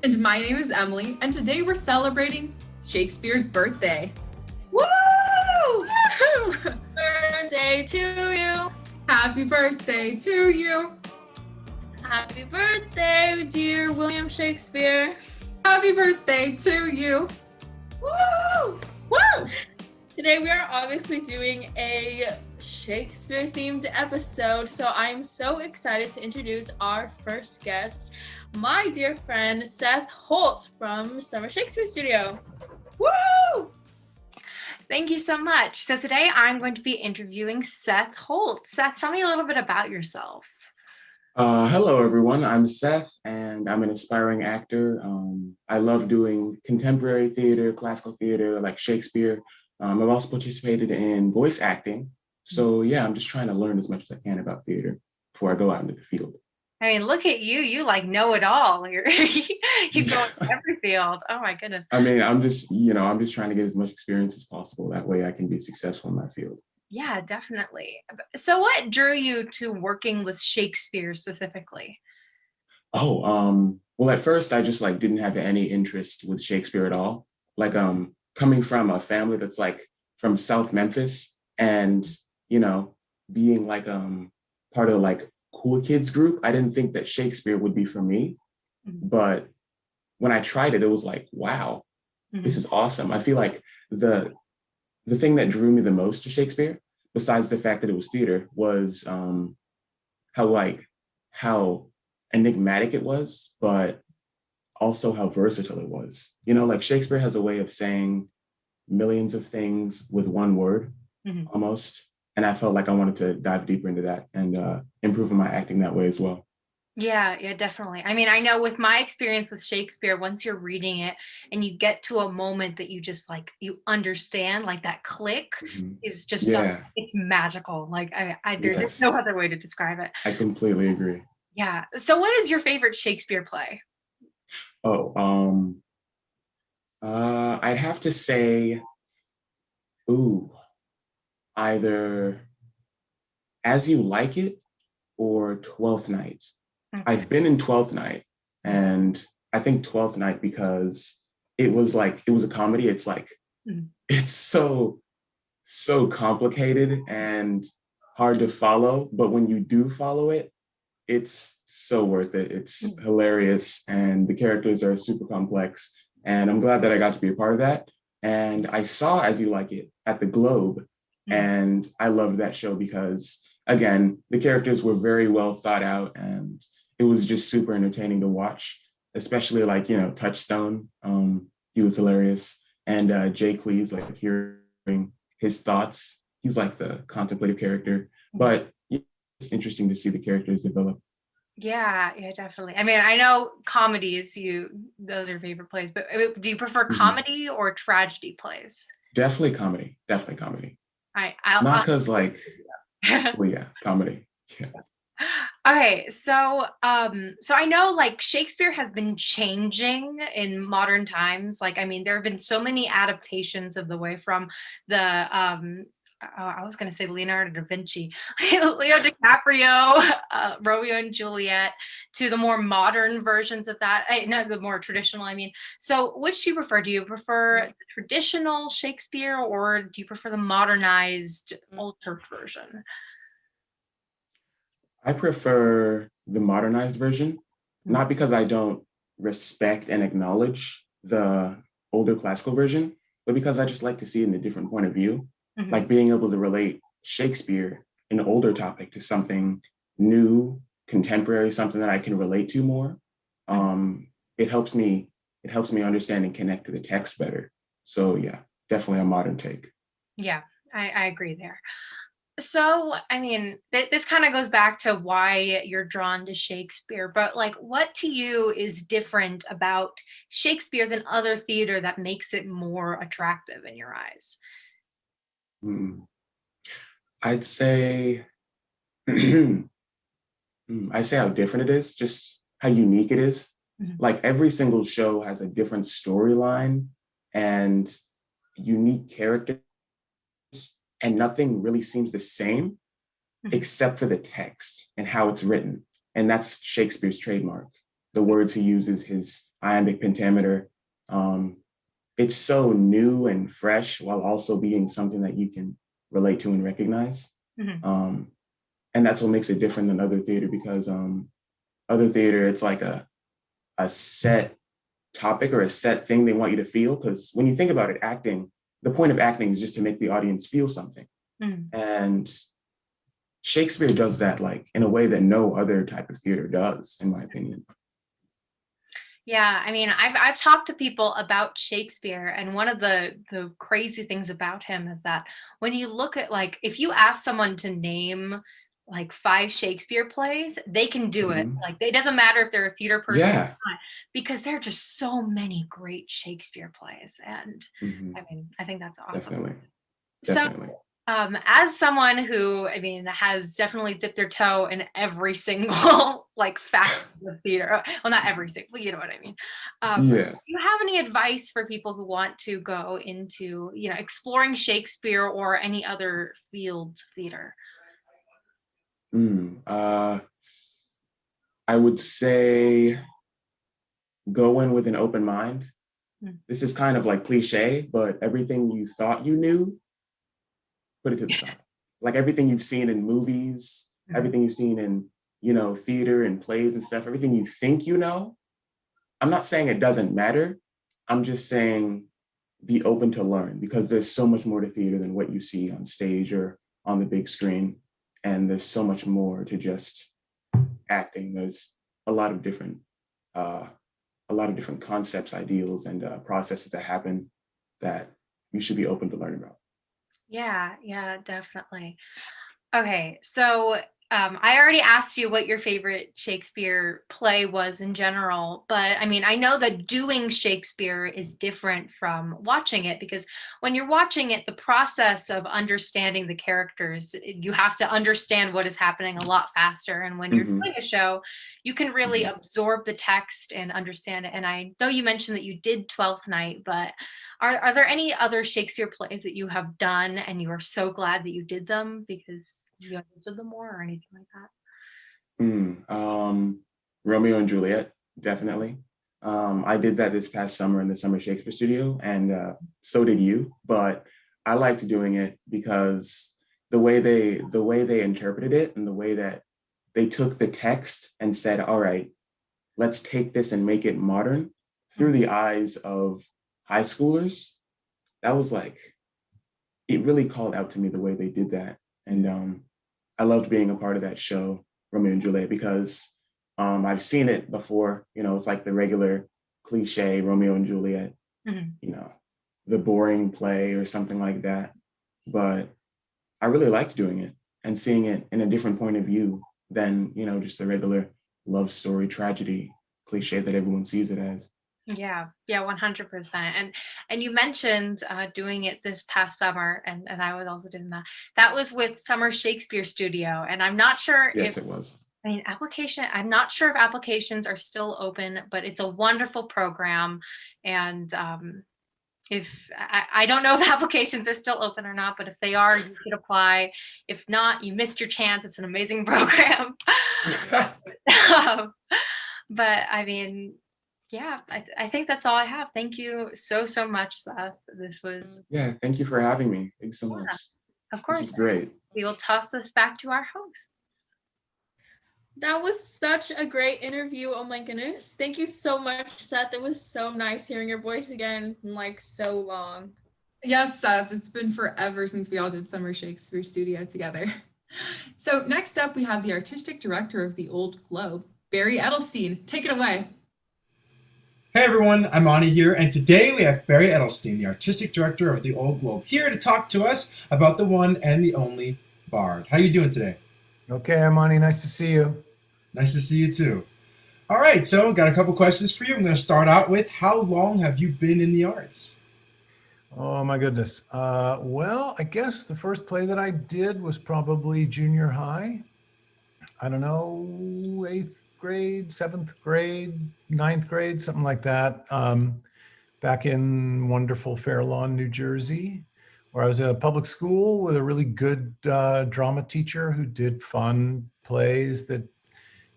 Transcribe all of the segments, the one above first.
And my name is Emily, and today we're celebrating Shakespeare's birthday. Woo! Woo! Birthday to you. Happy birthday to you. Happy birthday, dear William Shakespeare. Happy birthday to you. Woo! Woo! Today we are obviously doing a Shakespeare-themed episode, so I'm so excited to introduce our first guest, my dear friend Seth Holt from Summer Shakespeare Studio. Woo! Thank you so much. So today I'm going to be interviewing Seth Holt. Seth, tell me a little bit about yourself. Hello, everyone. I'm Seth, and I'm an aspiring actor. I love doing contemporary theater, classical theater, like Shakespeare. I've also participated in voice acting. So yeah, I'm just trying to learn as much as I can about theater before I go out into the field. I mean, look at you. You like know it all. You go into every field. Oh my goodness. I mean, I'm just trying to get as much experience as possible. That way I can be successful in my field. Yeah, definitely. So what drew you to working with Shakespeare specifically? Well, at first I just didn't have any interest with Shakespeare at all. Coming from a family that's from South Memphis and, being part of cool kids group, I didn't think that Shakespeare would be for me. Mm-hmm. But when I tried it, it was wow, mm-hmm. This is awesome. I feel like the thing that drew me the most to Shakespeare, besides the fact that it was theater, was how enigmatic it was, but also how versatile it was. Shakespeare has a way of saying millions of things with one word, mm-hmm. almost. And I felt like I wanted to dive deeper into that and improve on my acting that way as well. Yeah, definitely. I mean, I know with my experience with Shakespeare, once you're reading it and you get to a moment that you just you understand, that click mm-hmm. is just it's magical. There's no other way to describe it. I completely agree. Yeah. So what is your favorite Shakespeare play? I'd have to say, either As You Like It or Twelfth Night. Okay. I've been in Twelfth Night, and I think Twelfth Night because it was a comedy. It's mm-hmm. It's so complicated and hard to follow, but when you do follow it, it's so worth it. It's mm-hmm. hilarious, and the characters are super complex, and I'm glad that I got to be a part of that. And I saw As You Like It at the Globe, mm-hmm. and I loved that show because, again, the characters were very well thought out, and it was just super entertaining to watch, especially Touchstone. He was hilarious. And Jay Quees, hearing his thoughts, he's the contemplative character, but it's interesting to see the characters develop. Yeah, definitely. I mean, I know comedies, those are favorite plays, but do you prefer comedy or tragedy plays? Definitely comedy. Not because well, yeah, comedy. Yeah. Okay, so I know Shakespeare has been changing in modern times. There have been so many adaptations of the way from the I was going to say Leonardo da Vinci, Leo DiCaprio, Romeo and Juliet, to the more modern versions of that, not the more traditional, So which do you prefer? Do you prefer the traditional Shakespeare, or do you prefer the modernized, altered version? I prefer the modernized version, not because I don't respect and acknowledge the older classical version, but because I just like to see it in a different point of view. Mm-hmm. Being able to relate Shakespeare, an older topic, to something new, contemporary, something that I can relate to more. It helps me understand and connect to the text better. So yeah, definitely a modern take. Yeah, I agree there. So, this kind of goes back to why you're drawn to Shakespeare, but what to you is different about Shakespeare than other theater that makes it more attractive in your eyes? I'd say, I say how different it is, just how unique it is. Mm-hmm. Every single show has a different storyline and unique characters, and nothing really seems the same mm-hmm. except for the text and how it's written. And that's Shakespeare's trademark. the words he uses, his iambic pentameter. It's so new and fresh while also being something that you can relate to and recognize. And that's what makes it different than other theater, because other theater, it's like a set topic or a set thing they want you to feel. Because when you think about it, acting, the point of acting is just to make the audience feel something. And Shakespeare does that like in a way that no other type of theater does, in my opinion. Yeah, I mean, I've talked to people about Shakespeare, and one of the crazy things about him is that when you look at, like, if you ask someone to name like 5 Shakespeare plays, they can do it. Like, it doesn't matter if they're a theater person or not, because there are just so many great Shakespeare plays. And I mean, I think that's awesome. Definitely. So as someone who, I mean, has definitely dipped their toe in every single like facet of theater, well, not every single, you know what I mean. Do you have any advice for people who want to go into, you know, exploring Shakespeare or any other field theater? I would say go in with an open mind. This is kind of like cliche, but everything you thought you knew, put it to the side. Like everything you've seen in movies, everything you've seen in, you know, theater and plays and stuff, everything you think you know. I'm not saying it doesn't matter. I'm just saying be open to learn, because there's so much more to theater than what you see on stage or on the big screen. And there's so much more to just acting. There's a lot of different concepts, ideals, and processes that happen that you should be open to learn about. Yeah, definitely. Okay, so I already asked you what your favorite Shakespeare play was in general, but I mean, I know that doing Shakespeare is different from watching it, because when you're watching it, the process of understanding the characters, you have to understand what is happening a lot faster. And when you're doing a show, you can really absorb the text and understand it. And I know you mentioned that you did Twelfth Night, but are there any other Shakespeare plays that you have done and you are so glad that you did them because you understood them more, or anything like that? Romeo and Juliet, definitely. I did that this past summer in the Summer Shakespeare Studio, and so did you. But I liked doing it because the way they interpreted it, and the way that they took the text and said, all right, let's take this and make it modern through the eyes of high schoolers. That was like, it really called out to me the way they did that. And I loved being a part of that show, Romeo and Juliet, because I've seen it before. You know, it's like the regular cliche Romeo and Juliet, you know, the boring play or something like that. But I really liked doing it and seeing it in a different point of view than, you know, just a regular love story tragedy cliche that everyone sees it as. Yeah, 100%. And you mentioned doing it this past summer, and I was also doing that. That was with Summer Shakespeare Studio, and I'm not sure if it was. I mean, I'm not sure if applications are still open, but it's a wonderful program. And if I don't know if applications are still open or not, but if they are, you should apply. If not, you missed your chance. It's an amazing program. But I mean, yeah, I think that's all I have. Thank you so much, Seth. This was... Yeah, thank you for having me. Thanks so much. Of course. This is great. We will toss this back to our hosts. That was such a great interview. Oh my goodness. Thank you so much, Seth. It was so nice hearing your voice again in like so long. Yes, Seth. It's been forever since we all did Summer Shakespeare Studio together. So next up, we have the artistic director of the Old Globe, Barry Edelstein. Take it away. Hey everyone, I'm Imahni here, and today we have Barry Edelstein, the artistic director of the Old Globe, here to talk to us about the one and the only Bard. How are you doing today? Okay, Imahni, nice to see you. Nice to see you too. All right, so got a couple questions for you. I'm going to start out with, how long have you been in the arts? Oh my goodness. Well, I guess the first play that I did was probably junior high. I don't know, 8th grade, 7th grade, 9th grade, something like that. Back in wonderful Fair Lawn, New Jersey, where I was at a public school with a really good drama teacher who did fun plays that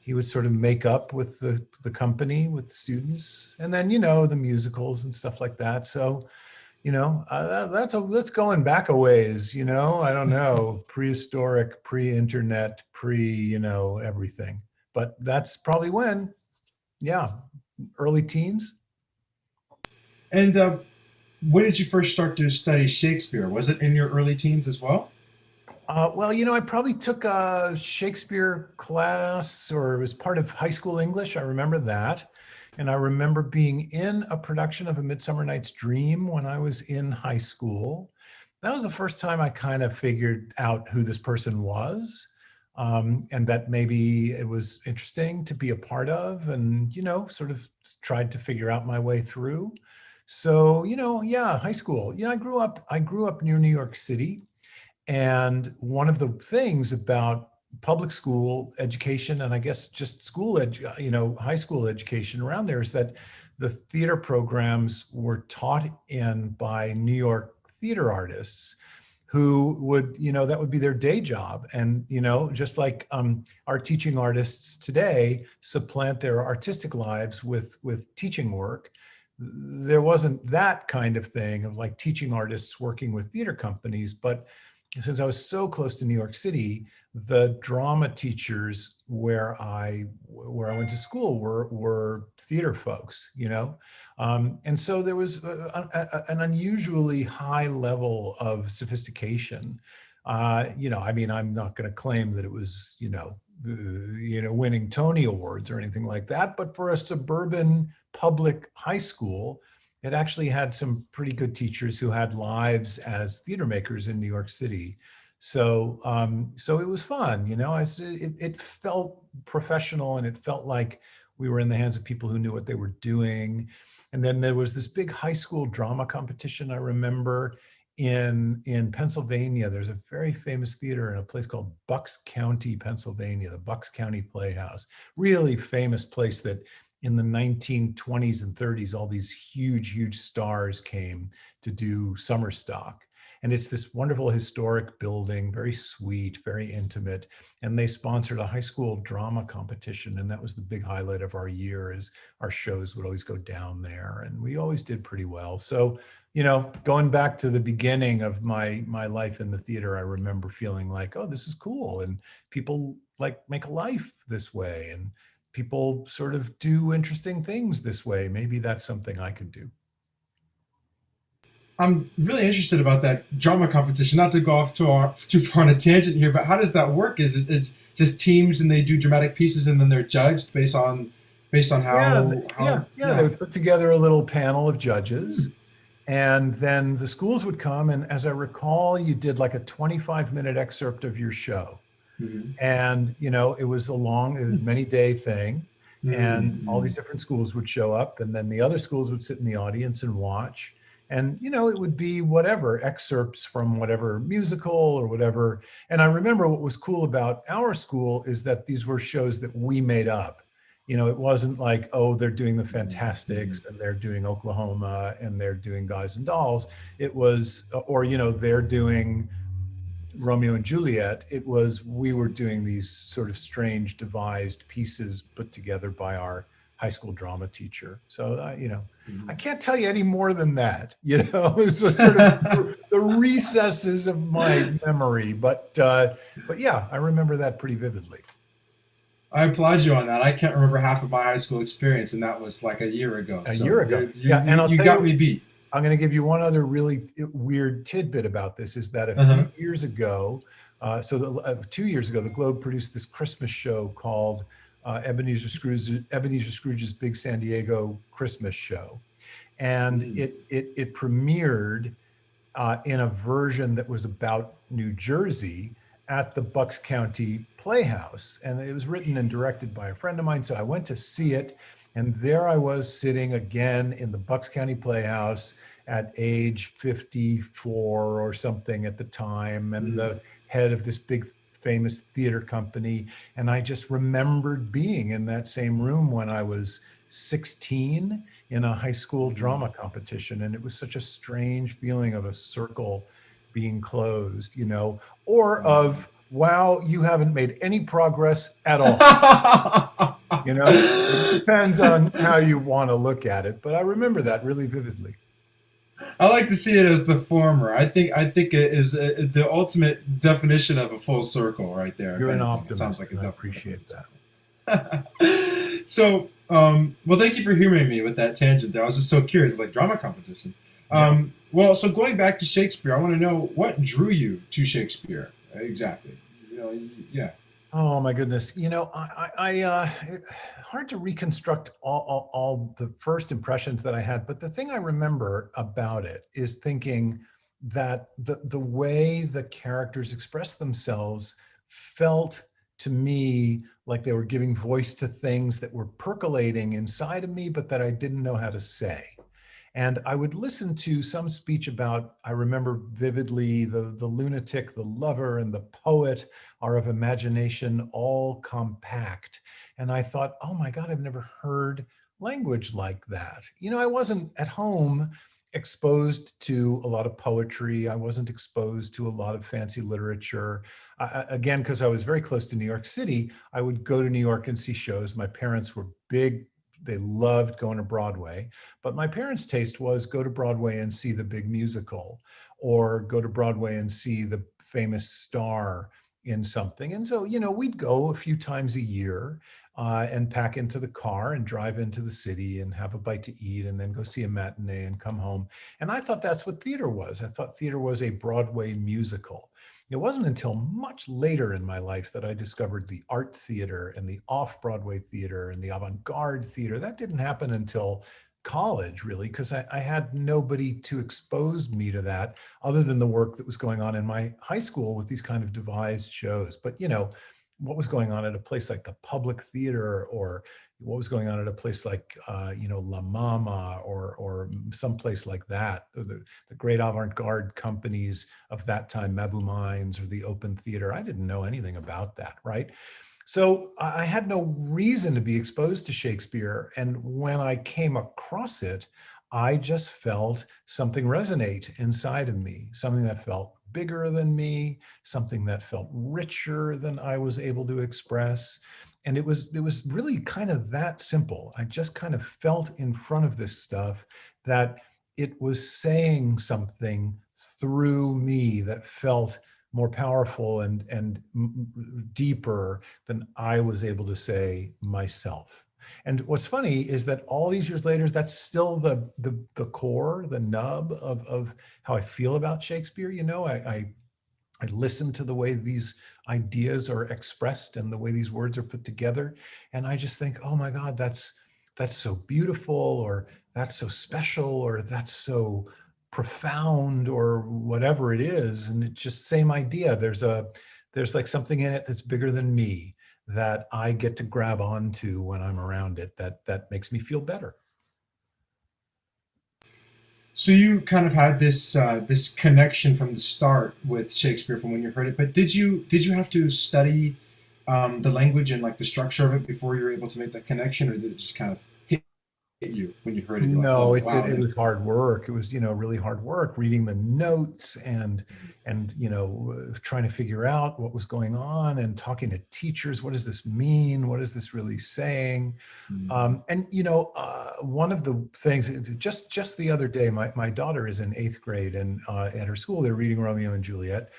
he would sort of make up with the company, with the students, and then, you know, the musicals and stuff like that. So, you know, that's going back a ways, you know, I don't know, prehistoric, pre-internet, you know, everything. But that's probably when, yeah, early teens. And when did you first start to study Shakespeare? Was it in your early teens as well? Well, you know, I probably took a Shakespeare class, or it was part of high school English. I remember that. And I remember being in a production of A Midsummer Night's Dream when I was in high school. That was the first time I kind of figured out who this person was, and that maybe it was interesting to be a part of, and, you know, sort of tried to figure out my way through. So, you know, yeah, high school. You know, I grew up near New York City. And one of the things about public school education, and I guess just high school education around there, is that the theater programs were taught in by New York theater artists who would, you know, that would be their day job. And, you know, just like our teaching artists today supplant their artistic lives with teaching work, there wasn't that kind of thing of like teaching artists working with theater companies. But since I was so close to New York City, the drama teachers where I went to school were theater folks, you know, and so there was an unusually high level of sophistication. You know, I mean, I'm not going to claim that it was, you know, winning Tony Awards or anything like that, but for a suburban public high school, it actually had some pretty good teachers who had lives as theater makers in New York City. So, so it was fun, you know, it felt professional, and it felt like we were in the hands of people who knew what they were doing. And then there was this big high school drama competition. I remember in Pennsylvania, there's a very famous theater in a place called Bucks County, Pennsylvania, the Bucks County Playhouse, really famous place that in the 1920s and 30s, all these huge stars came to do summer stock. And it's this wonderful historic building, very sweet, very intimate. And they sponsored a high school drama competition. And that was the big highlight of our year, is our shows would always go down there. And we always did pretty well. So, you know, going back to the beginning of my life in the theater, I remember feeling like, oh, this is cool. And people like make a life this way. And people sort of do interesting things this way. Maybe that's something I could do. I'm really interested about that drama competition. Not to go off too far on a tangent here, but how does that work? Is it just teams and they do dramatic pieces and then they're judged based on how? They would put together a little panel of judges, and then the schools would come. And as I recall, you did like a 25-minute excerpt of your show. Mm-hmm. And, you know, it was many day thing, and all these different schools would show up, and then the other schools would sit in the audience and watch. And, you know, it would be whatever excerpts from whatever musical or whatever. And I remember what was cool about our school is that these were shows that we made up. You know, it wasn't like, oh, they're doing the Fantastics and they're doing Oklahoma and they're doing Guys and Dolls. It was, or, you know, they're doing Romeo and Juliet. It was, we were doing these sort of strange devised pieces put together by our high school drama teacher. So, you know, I can't tell you any more than that, you know, it's sort of the recesses of my memory, but yeah, I remember that pretty vividly. I applaud you on that. I can't remember half of my high school experience, and that was like a year ago. You got me beat. I'm going to give you one other really weird tidbit about this, is that a few years ago, 2 years ago, the Globe produced this Christmas show called Ebenezer Scrooge's Big San Diego Christmas Show. And it premiered in a version that was about New Jersey at the Bucks County Playhouse. And it was written and directed by a friend of mine. So I went to see it. And there I was sitting again in the Bucks County Playhouse at age 54 or something at the time, and the head of this big famous theater company. And I just remembered being in that same room when I was 16 in a high school drama competition. And it was such a strange feeling of a circle being closed, you know, or of wow, you haven't made any progress at all. You know, it depends on how you want to look at it, but I remember that really vividly. I like to see it as the former. I think it is the ultimate definition of a full circle right there. You're If an anything. It optimist, sounds like a and I definite appreciate that. So, well, thank you for humoring me with that tangent there. I was just so curious, like drama competition. Well, so going back to Shakespeare, I want to know what drew you to Shakespeare exactly. You know, yeah. Oh my goodness. You know, hard to reconstruct all the first impressions that I had, but the thing I remember about it is thinking that the way the characters expressed themselves felt to me like they were giving voice to things that were percolating inside of me, but that I didn't know how to say. And I would listen to some speech about, I remember vividly, the lunatic, the lover, and the poet are of imagination all compact. And I thought, oh my God, I've never heard language like that. You know, I wasn't at home exposed to a lot of poetry. I wasn't exposed to a lot of fancy literature. Again, because I was very close to New York City, I would go to New York and see shows. My parents were big. They loved going to Broadway, but my parents' taste was go to Broadway and see the big musical, or go to Broadway and see the famous star in something. And so, you know, we'd go a few times a year and pack into the car and drive into the city and have a bite to eat and then go see a matinee and come home. And I thought that's what theater was. I thought theater was a Broadway musical. It wasn't until much later in my life that I discovered the art theater and the off-Broadway theater and the avant-garde theater. That didn't happen until college, really, because I had nobody to expose me to that other than the work that was going on in my high school with these kind of devised shows. But, you know, what was going on at a place like the Public Theater, or what was going on at a place like, you know, La Mama, or someplace like that, or the great avant-garde companies of that time, Mabou Mines or the Open Theater. I didn't know anything about that, right? So I had no reason to be exposed to Shakespeare. And when I came across it, I just felt something resonate inside of me, something that felt bigger than me, something that felt richer than I was able to express. And it was really kind of that simple. I just kind of felt in front of this stuff that it was saying something through me that felt more powerful and deeper than I was able to say myself. And what's funny is that all these years later, that's still the core, the nub of how I feel about Shakespeare. You know, I listen to the way these ideas are expressed and the way these words are put together, and I just think, oh my God, that's so beautiful, or that's so special, or that's so profound, or whatever it is. And it's just same idea. There's like something in it that's bigger than me that I get to grab onto when I'm around it, that makes me feel better. So you kind of had this this connection from the start with Shakespeare from when you heard it, but did you have to study the language and like the structure of it before you were able to make that connection, or did it just kind of hit you when you heard it? You're No, like, oh, wow, it was hard work. It was, you know, really hard work reading the notes and you know, trying to figure out what was going on and talking to teachers. What does this mean? What is this really saying? And you know, one of the things, just the other day, my daughter is in 8th grade, and at her school they're reading Romeo and Juliet.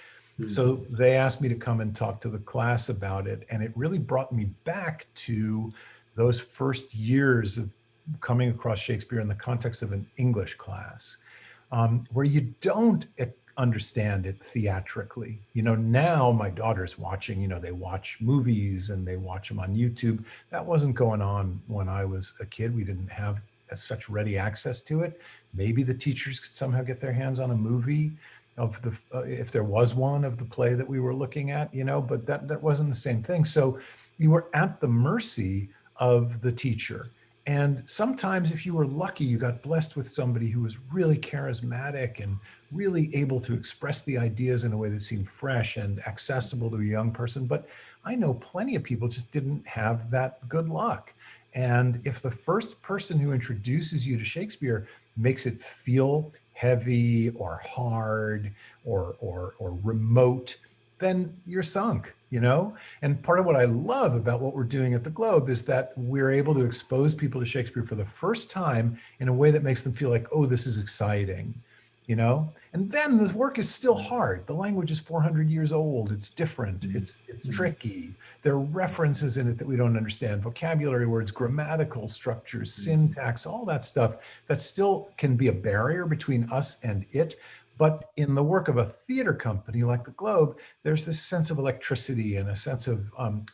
So they asked me to come and talk to the class about it, and it really brought me back to those first years of coming across Shakespeare in the context of an English class, where you don't understand it theatrically. You know, now my daughter's watching, you know, they watch movies and they watch them on YouTube. That wasn't going on when I was a kid. We didn't have such ready access to it. Maybe the teachers could somehow get their hands on a movie of the, if there was one, of the play that we were looking at, you know, but that wasn't the same thing. So you were at the mercy of the teacher. And sometimes if you were lucky, you got blessed with somebody who was really charismatic and really able to express the ideas in a way that seemed fresh and accessible to a young person. But I know plenty of people just didn't have that good luck. And if the first person who introduces you to Shakespeare makes it feel heavy or hard or remote, then you're sunk, you know? And part of what I love about what we're doing at the Globe is that we're able to expose people to Shakespeare for the first time in a way that makes them feel like, oh, this is exciting, you know? And then the work is still hard. The language is 400 years old. It's different. It's tricky. There are references in it that we don't understand, vocabulary words, grammatical structures, syntax, all that stuff that still can be a barrier between us and it. But in the work of a theater company like the Globe, there's this sense of electricity and a sense of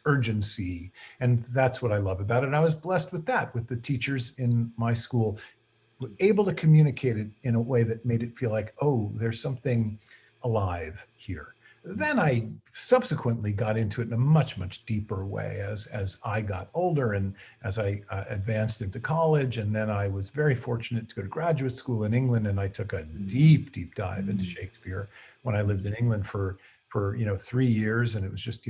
urgency. And that's what I love about it. And I was blessed with that, with the teachers in my school, able to communicate it in a way that made it feel like, oh, there's something alive here. Then I subsequently got into it in a much, much deeper way as I got older and as I advanced into college. And then I was very fortunate to go to graduate school in England, and I took a deep, deep dive into Shakespeare when I lived in England for 3 years. And it was just,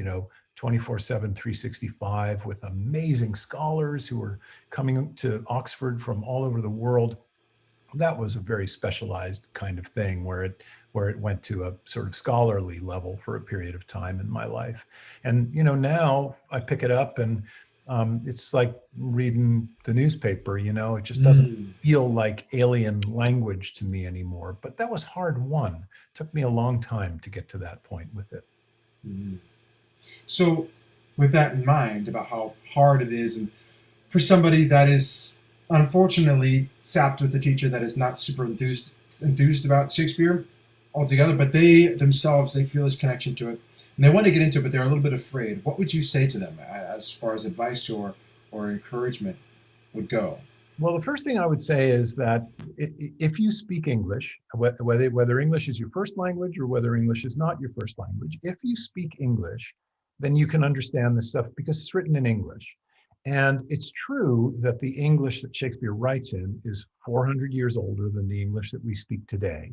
24/7, 365 with amazing scholars who were coming to Oxford from all over the world. That was a very specialized kind of thing where it went to a sort of scholarly level for a period of time in my life. And, now I pick it up and it's like reading the newspaper, it just doesn't feel like alien language to me anymore. But that was hard won. It took me a long time to get to that point with it. So, with that in mind, about how hard it is, and for somebody that is unfortunately sapped with a teacher that is not super enthused about Shakespeare altogether, but they themselves, they feel this connection to it, and they want to get into it, but they're a little bit afraid. What would you say to them as far as advice or encouragement would go? Well, the first thing I would say is that if you speak English, whether English is your first language or whether English is not your first language, if you speak English, then you can understand this stuff because it's written in English. And it's true that the English that Shakespeare writes in is 400 years older than the English that we speak today.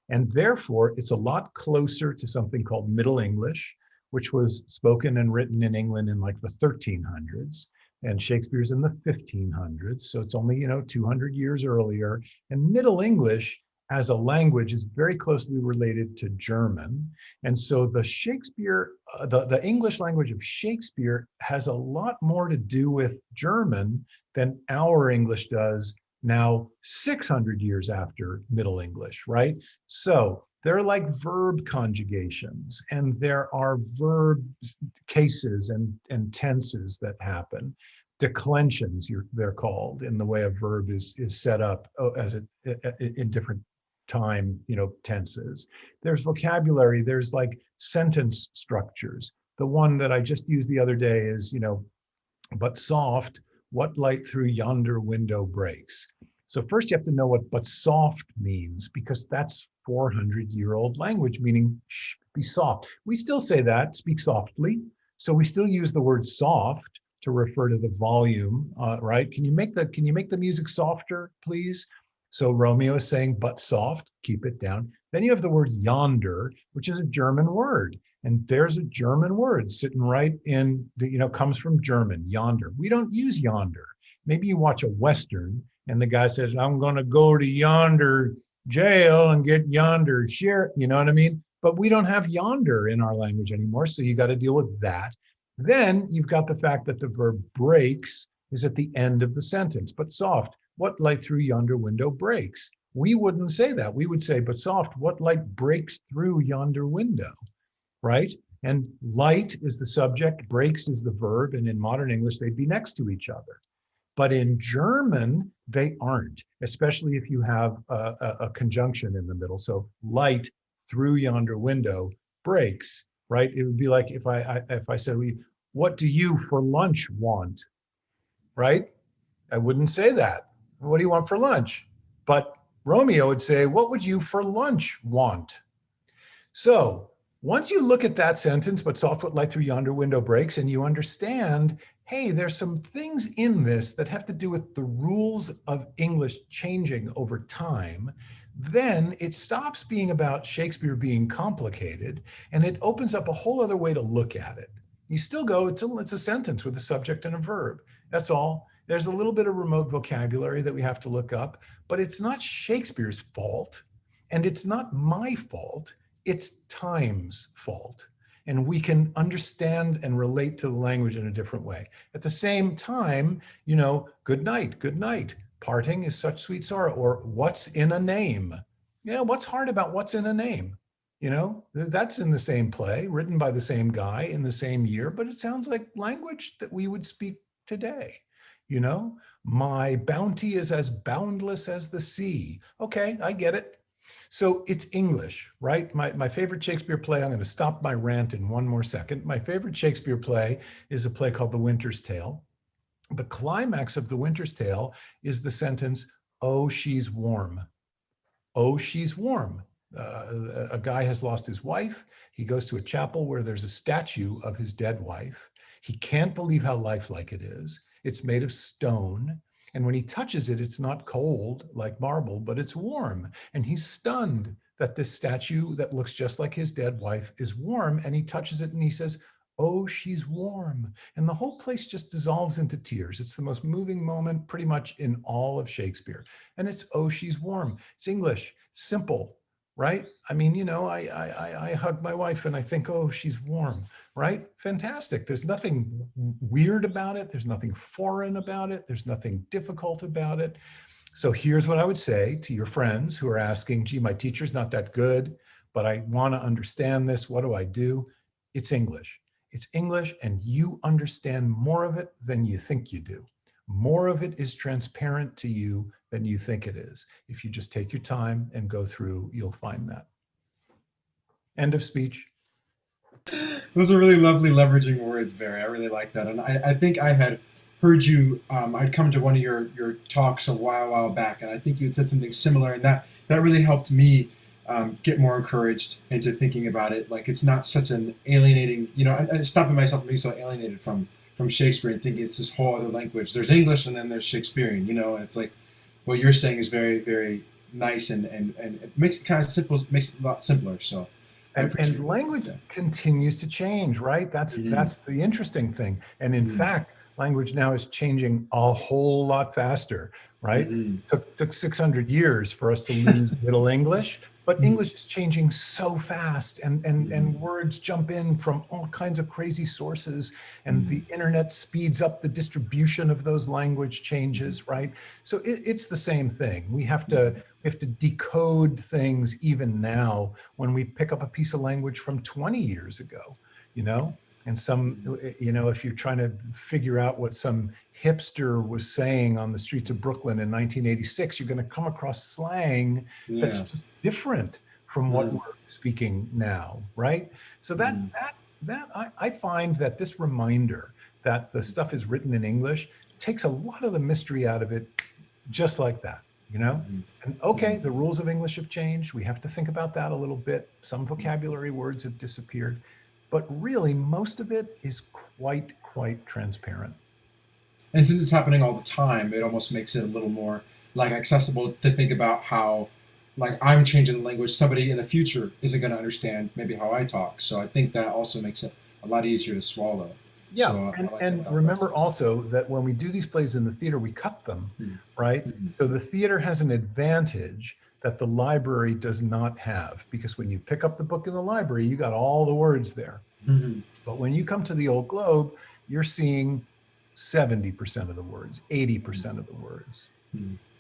And therefore, it's a lot closer to something called Middle English, which was spoken and written in England in like the 1300s. And Shakespeare's in the 1500s. So it's only, 200 years earlier. And Middle English as a language is very closely related to German. And so the Shakespeare, the English language of Shakespeare has a lot more to do with German than our English does now 600 years after Middle English, right? So there are like verb conjugations, and there are verb cases and tenses that happen. Declensions, they're called, in the way a verb is set up in different time, tenses. There's vocabulary, there's like sentence structures. The one that I just used the other day is, but soft, what light through yonder window breaks. So first you have to know what but soft means, because that's 400-year-old language, meaning be soft. We still say that, speak softly. So we still use the word soft to refer to the volume, right? Can you make the music softer, please? So Romeo is saying, but soft, keep it down. Then you have the word yonder, which is a German word. And there's a German word sitting right in the, comes from German, yonder. We don't use yonder. Maybe you watch a Western and the guy says, I'm going to go to yonder jail and get yonder share, you know what I mean? But we don't have yonder in our language anymore. So you got to deal with that. Then you've got the fact that the verb breaks is at the end of the sentence, but soft, what light through yonder window breaks? We wouldn't say that. We would say, but soft, what light breaks through yonder window, right? And light is the subject, breaks is the verb, and in modern English, they'd be next to each other. But in German, they aren't, especially if you have a conjunction in the middle. So light through yonder window breaks, right? It would be like if I said, what do you for lunch want, right? I wouldn't say that. What do you want for lunch? But Romeo would say, what would you for lunch want? So once you look at that sentence, but soft what light through yonder window breaks, and you understand, hey, there's some things in this that have to do with the rules of English changing over time, then it stops being about Shakespeare being complicated, and it opens up a whole other way to look at it. You still go, it's a sentence with a subject and a verb. That's all. There's a little bit of remote vocabulary that we have to look up, but it's not Shakespeare's fault, and it's not my fault. It's time's fault. and we can understand and relate to the language in a different way. At the same time, you know, good night, parting is such sweet sorrow, or what's in a name? Yeah, what's hard about what's in a name? You know, that's in the same play, written by the same guy in the same year, but it sounds like language that we would speak today. You know, my bounty is as boundless as the sea. Okay, I get it. So it's English, right? My favorite Shakespeare play, I'm going to stop my rant in one more second. My favorite Shakespeare play is a play called The Winter's Tale. The climax of The Winter's Tale is the sentence, "Oh, she's warm. Oh, she's warm." A guy has lost his wife. He goes to a chapel where there's a statue of his dead wife. He can't believe how lifelike it is. It's made of stone. And when he touches it, it's not cold like marble, but it's warm. And he's stunned that this statue that looks just like his dead wife is warm. And he touches it and he says, "Oh, she's warm." And the whole place just dissolves into tears. It's the most moving moment pretty much in all of Shakespeare. And it's, "Oh, she's warm." It's English, simple, right? I mean, you know, I hug my wife and I think, "Oh, she's warm," right? Fantastic. There's nothing weird about it. There's nothing foreign about it. There's nothing difficult about it. So here's what I would say to your friends who are asking, "Gee, my teacher's not that good, but I want to understand this. What do I do?" It's English. It's English, and you understand more of it than you think you do. More of it is transparent to you than you think it is. If you just take your time and go through, you'll find that. End of speech. Those are really lovely leveraging words, Barry. I really like that. And I think I had heard you, I'd come to one of your talks a while back, and I think you had said something similar, and that really helped me get more encouraged into thinking about it. Like, it's not such an alienating, you know, I'm stopping myself from being so alienated from Shakespeare and thinking it's this whole other language. There's English and then there's Shakespearean, you know, and it's like what you're saying is very, very nice and it makes it kind of simple, makes it a lot simpler. So and language continues to change, right? That's the interesting thing. And in fact, language now is changing a whole lot faster, right? Took 600 years for us to lose Middle English, but English is changing so fast, and words jump in from all kinds of crazy sources, and the internet speeds up the distribution of those language changes, right? So it's the same thing. We have to decode things even now when we pick up a piece of language from 20 years ago, you know? And you know, if you're trying to figure out what some hipster was saying on the streets of Brooklyn in 1986, you're going to come across slang that's just different from what we're speaking now, right? So I find that this reminder that the stuff is written in English takes a lot of the mystery out of it, just like that, you know? And okay, the rules of English have changed. We have to think about that a little bit. Some vocabulary words have disappeared. But really, most of it is quite transparent. And since it's happening all the time, it almost makes it a little more like accessible to think about how, like, I'm changing the language. Somebody in the future isn't going to understand maybe how I talk. So I think that also makes it a lot easier to swallow. Yeah, so and remember also that when we do these plays in the theater, we cut them, right? So the theater has an advantage that the library does not have, because when you pick up the book in the library, you got all the words there. But when you come to the Old Globe, you're seeing 70% of the words, 80% of the words,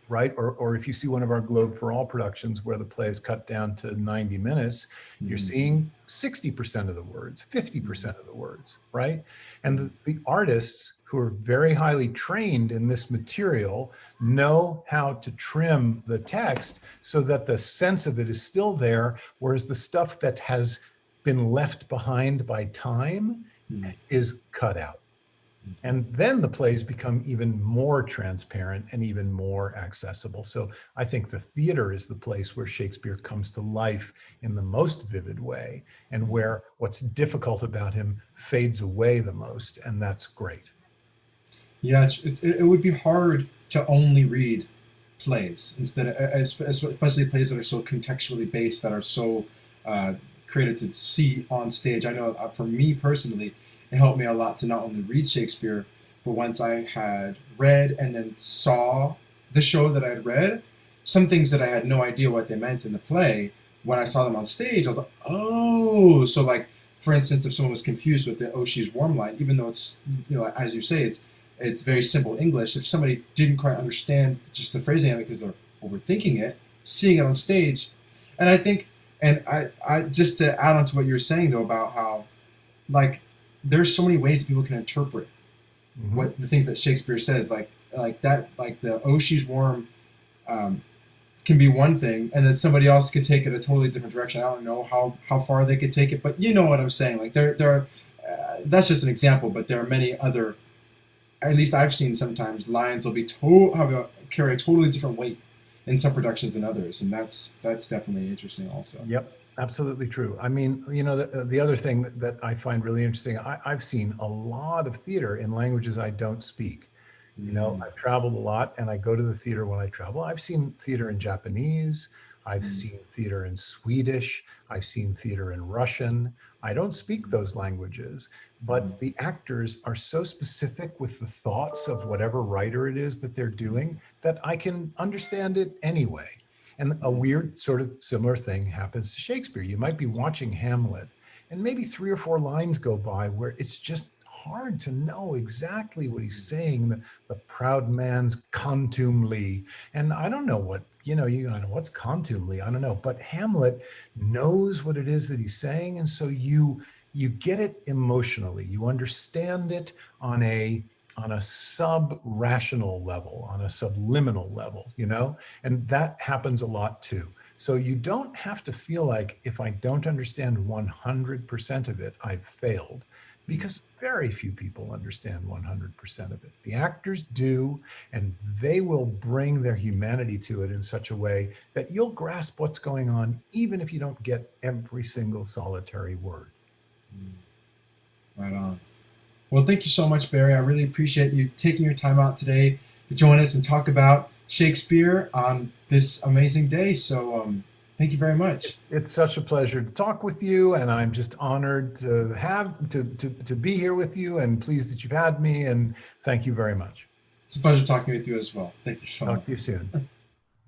right? Or if you see one of our Globe for All productions where the play is cut down to 90 minutes, you're seeing 60% of the words, 50% of the words, right? And the artists who are very highly trained in this material know how to trim the text so that the sense of it is still there, whereas the stuff that has been left behind by time is cut out. And then the plays become even more transparent and even more accessible. So I think the theater is the place where Shakespeare comes to life in the most vivid way, and where what's difficult about him fades away the most, and that's great. Yeah, it would be hard to only read plays instead of, especially plays that are so contextually based, that are so created to see on stage. I know for me personally, it helped me a lot to not only read Shakespeare, but once I had read and then saw the show that I had read, some things that I had no idea what they meant in the play, when I saw them on stage, I was like, oh, so like for instance, if someone was confused with the "Oh, she's warm" line, even though it's, as you say, it's very simple English. If somebody didn't quite understand just the phrasing of it because they're overthinking it, seeing it on stage, and I think, and I just to add on to what you were saying though about how, like, there's so many ways that people can interpret what the things that Shakespeare says, like that, like the "Oh, she's warm," can be one thing, and then somebody else could take it a totally different direction. I don't know how far they could take it, but you know what I'm saying. Like there are, that's just an example, but there are many other. At least I've seen sometimes lines will be carry a totally different weight in some productions than others, and that's definitely interesting also. Yep, absolutely true. I mean, the other thing that I find really interesting, I've seen a lot of theater in languages I don't speak. I've traveled a lot and I go to the theater when I travel. I've seen theater in Japanese. I've seen theater in Swedish. I've seen theater in Russian. I don't speak those languages, but the actors are so specific with the thoughts of whatever writer it is that they're doing that I can understand it anyway. And a weird sort of similar thing happens to Shakespeare. You might be watching Hamlet and maybe 3 or 4 lines go by where it's just hard to know exactly what he's saying. The proud man's contumely, and I don't know what, I know what's contumely, I don't know, but Hamlet knows what it is that he's saying, and so you get it emotionally, you understand it on a sub-rational level, on a subliminal level, and that happens a lot too. So you don't have to feel like, if I don't understand 100% of it, I've failed, because very few people understand 100% of it. The actors do, and they will bring their humanity to it in such a way that you'll grasp what's going on, even if you don't get every single solitary word. Right on. Well, thank you so much, Barry. I really appreciate you taking your time out today to join us and talk about Shakespeare on this amazing day. So thank you very much. It's such a pleasure to talk with you, and I'm just honored to to be here with you, and pleased that you've had me, and thank you very much. It's a pleasure talking with you as well. Thank you so much. Talk to you soon.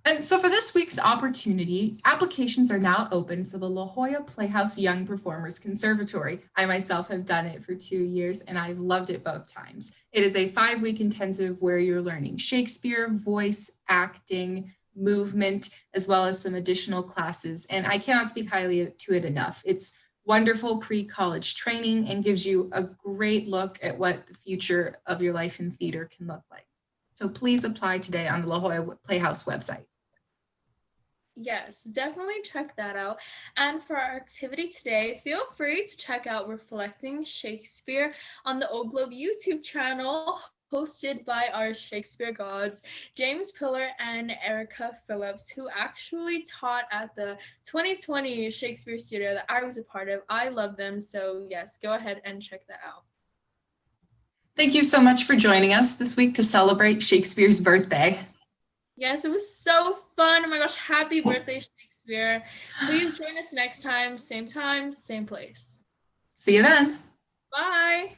And so for this week's opportunity, applications are now open for the La Jolla Playhouse Young Performers Conservatory. I myself have done it for 2 years and I've loved it both times. It is a 5-week intensive where you're learning Shakespeare, voice, acting, movement, as well as some additional classes. And I cannot speak highly to it enough. It's wonderful pre-college training and gives you a great look at what the future of your life in theater can look like. So please apply today on the La Jolla Playhouse website. Yes, definitely check that out. And for our activity today, feel free to check out Reflecting Shakespeare on the Old Globe YouTube channel, hosted by our Shakespeare gods, James Pillar and Erica Phillips, who actually taught at the 2020 Shakespeare studio that I was a part of. I love them, so yes, go ahead and check that out. Thank you so much for joining us this week to celebrate Shakespeare's birthday. Yes, it was so fun. Oh my gosh, happy birthday, Shakespeare. Please join us next time, same place. See you then. Bye.